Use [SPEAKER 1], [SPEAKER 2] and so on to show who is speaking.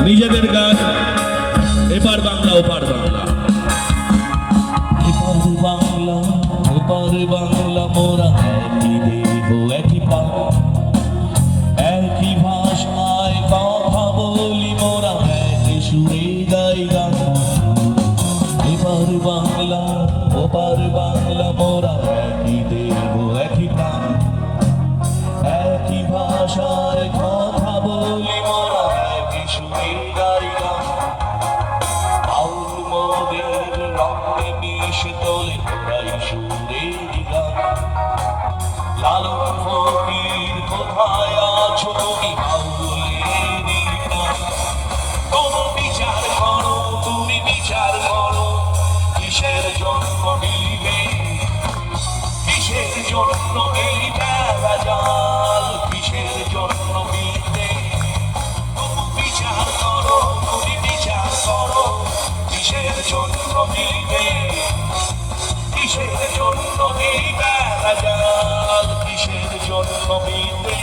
[SPEAKER 1] নিজেদের গান, এপার বাংলা ওপার বাংলা।
[SPEAKER 2] এপার বাংলা ওপার বাংলা মোরা একই দেহ একই প্রাণ, একই ভাষায় কথা বলি মোরা, একই সুরে গাই গান। এপার বাংলা ওপার বাংলা মোরা একই দেহ একই প্রাণ, একই ভাষায় কথা বলি মোরা, একই সুরে গাই গান। বাউল মোদের রঙে মিশে তোলে ওরাই সুরের গান। লালন ফকির কোথায় আছো তুমি বাউলেরই গান। কোনো বিচার করো তুমি বিচার করো, কিসের জন্য মিলবে কিসের জন্য এই বেড়া জাল, কিসের জন্য মিলবে। কোনো বিচার করো তুমি বিচার করো, কিসের জন্য মিলবে কিসের জন্য এই বেড়া জাল, কিসের জন্য মিলবে।